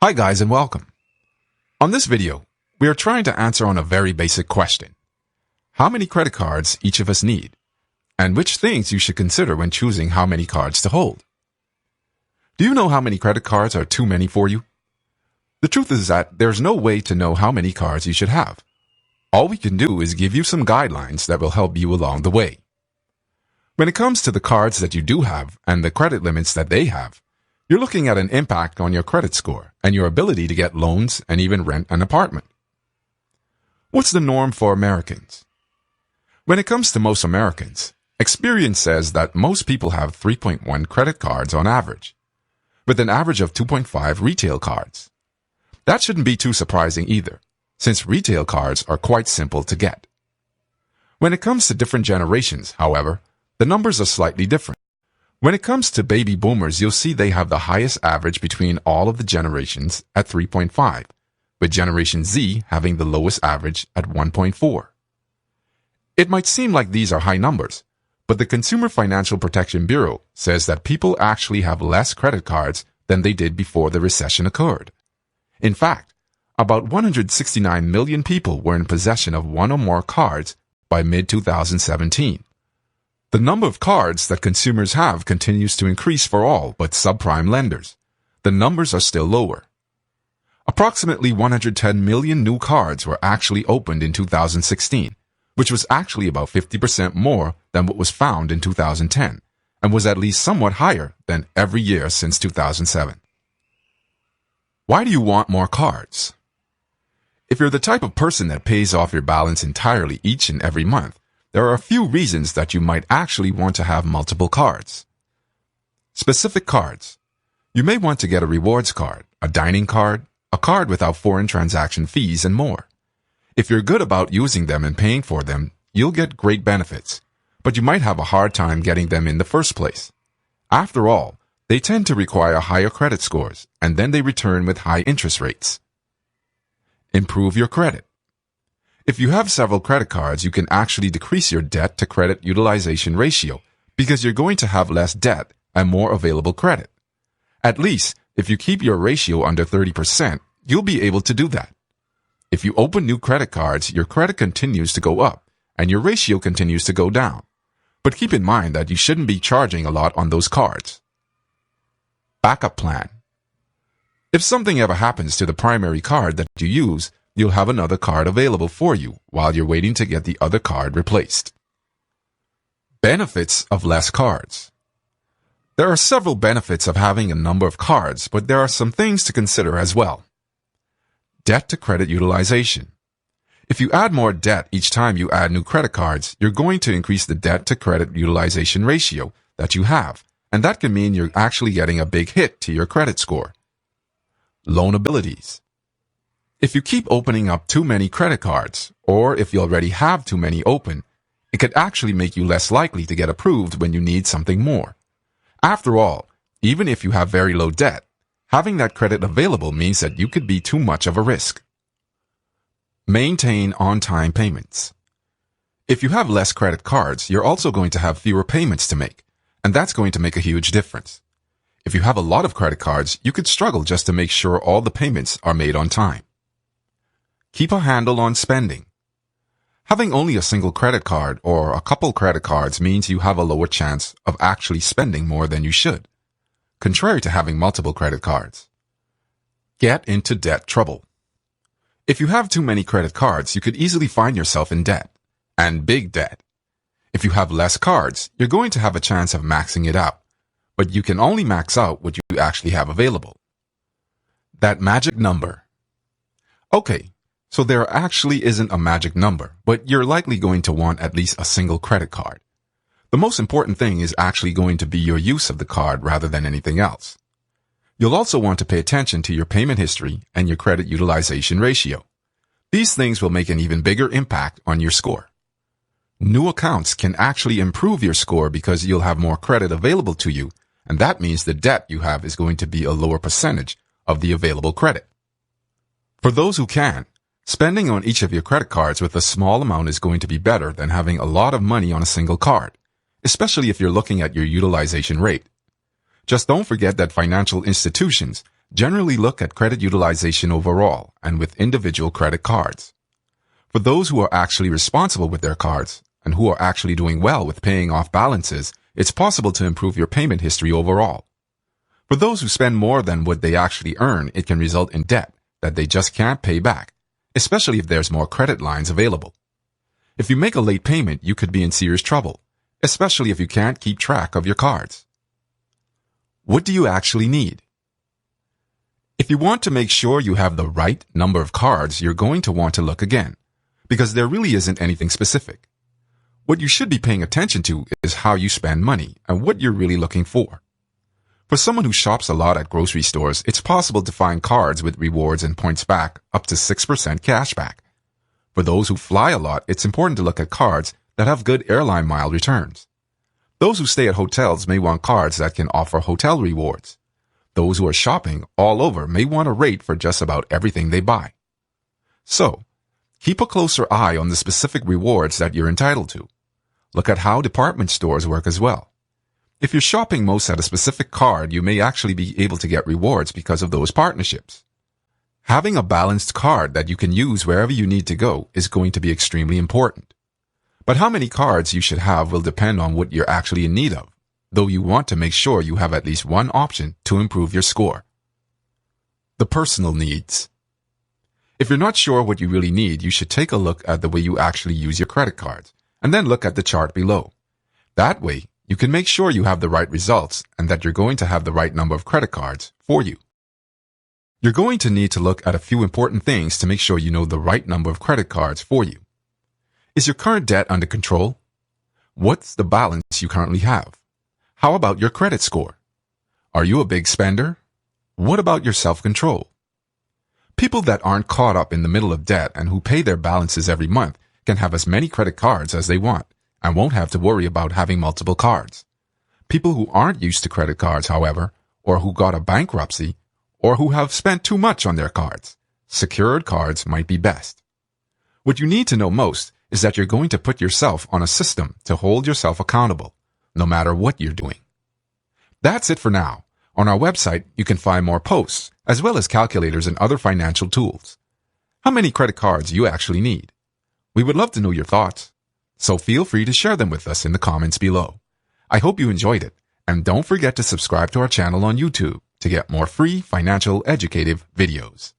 Hi guys and welcome. On this video, we are trying to answer on a very basic question. How many credit cards each of us need? And which things you should consider when choosing how many cards to hold? Do you know how many credit cards are too many for you? The truth is that there's no way to know how many cards you should have. All we can do is give you some guidelines that will help you along the way. When it comes to the cards that you do have and the credit limits that they have, you're looking at an impact on your credit score and your ability to get loans and even rent an apartment. What's the norm for Americans? When it comes to most Americans, experience says that most people have 3.1 credit cards on average, with an average of 2.5 retail cards. That shouldn't be too surprising either, since retail cards are quite simple to get. When it comes to different generations, however, the numbers are slightly different. When it comes to baby boomers, you'll see they have the highest average between all of the generations at 3.5, with Generation Z having the lowest average at 1.4. It might seem like these are high numbers, but the Consumer Financial Protection Bureau says that people actually have less credit cards than they did before the recession occurred. In fact, about 169 million people were in possession of one or more cards by mid-2017. The number of cards that consumers have continues to increase for all but subprime lenders. The numbers are still lower. Approximately 110 million new cards were actually opened in 2016, which was actually about 50% more than what was found in 2010, and was at least somewhat higher than every year since 2007. Why do you want more cards? If you're the type of person that pays off your balance entirely each and every month, there are a few reasons that you might actually want to have multiple cards. Specific cards. You may want to get a rewards card, a dining card, a card without foreign transaction fees, and more. If you're good about using them and paying for them, you'll get great benefits, but you might have a hard time getting them in the first place. After all, they tend to require higher credit scores, and then they return with high interest rates. Improve your credit. If you have several credit cards, you can actually decrease your debt to credit utilization ratio because you're going to have less debt and more available credit. At least, if you keep your ratio under 30%, you'll be able to do that. If you open new credit cards, your credit continues to go up and your ratio continues to go down. But keep in mind that you shouldn't be charging a lot on those cards. Backup plan. If something ever happens to the primary card that you use, you'll have another card available for you while you're waiting to get the other card replaced. Benefits of less cards. There are several benefits of having a number of cards, but there are some things to consider as well. Debt to credit utilization. If you add more debt each time you add new credit cards, you're going to increase the debt to credit utilization ratio that you have, and that can mean you're actually getting a big hit to your credit score. Loanabilities. If you keep opening up too many credit cards, or if you already have too many open, it could actually make you less likely to get approved when you need something more. After all, even if you have very low debt, having that credit available means that you could be too much of a risk. Maintain on-time payments. If you have less credit cards, you're also going to have fewer payments to make, and that's going to make a huge difference. If you have a lot of credit cards, you could struggle just to make sure all the payments are made on time. Keep a handle on spending. Having only a single credit card or a couple credit cards means you have a lower chance of actually spending more than you should, contrary to having multiple credit cards. Get into debt trouble. If you have too many credit cards, you could easily find yourself in debt, and big debt. If you have less cards, you're going to have a chance of maxing it out, but you can only max out what you actually have available. That magic number. Okay. So there actually isn't a magic number, but you're likely going to want at least a single credit card. The most important thing is actually going to be your use of the card rather than anything else. You'll also want to pay attention to your payment history and your credit utilization ratio. These things will make an even bigger impact on your score. New accounts can actually improve your score because you'll have more credit available to you, and that means the debt you have is going to be a lower percentage of the available credit. For those who can, spending on each of your credit cards with a small amount is going to be better than having a lot of money on a single card, especially if you're looking at your utilization rate. Just don't forget that financial institutions Generally look at credit utilization overall and with individual credit cards. For those who are actually responsible with their cards and who are actually doing well with paying off balances, it's possible to improve your payment history overall. For those who spend more than what they actually earn, it can result in debt that they just can't pay back, especially if there's more credit lines available. If you make a late payment, you could be in serious trouble, especially if you can't keep track of your cards. What do you actually need? If you want to make sure you have the right number of cards, you're going to want to look again, because there really isn't anything specific. What you should be paying attention to is how you spend money and what you're really looking for. For someone who shops a lot at grocery stores, it's possible to find cards with rewards and points back up to 6% cash back. For those who fly a lot, it's important to look at cards that have good airline mile returns. Those who stay at hotels may want cards that can offer hotel rewards. Those who are shopping all over may want a rate for just about everything they buy. So, keep a closer eye on the specific rewards that you're entitled to. Look at how department stores work as well. If you're shopping most at a specific card, you may actually be able to get rewards because of those partnerships. Having a balanced card that you can use wherever you need to go is going to be extremely important. But how many cards you should have will depend on what you're actually in need of, though you want to make sure you have at least one option to improve your score. The personal needs. If you're not sure what you really need, you should take a look at the way you actually use your credit cards, and then look at the chart below. That way, you can make sure you have the right results and that you're going to have the right number of credit cards for you. You're going to need to look at a few important things to make sure you know the right number of credit cards for you. Is your current debt under control? What's the balance you currently have? How about your credit score? Are you a big spender? What about your self-control? People that aren't caught up in the middle of debt and who pay their balances every month can have as many credit cards as they want and won't have to worry about having multiple cards. People who aren't used to credit cards, however, or who got a bankruptcy, or who have spent too much on their cards, secured cards might be best. What you need to know most is that you're going to put yourself on a system to hold yourself accountable, no matter what you're doing. That's it for now. On our website, you can find more posts, as well as calculators and other financial tools. How many credit cards do you actually need? We would love to know your thoughts, so feel free to share them with us in the comments below. I hope you enjoyed it, and don't forget to subscribe to our channel on YouTube to get more free financial educative videos.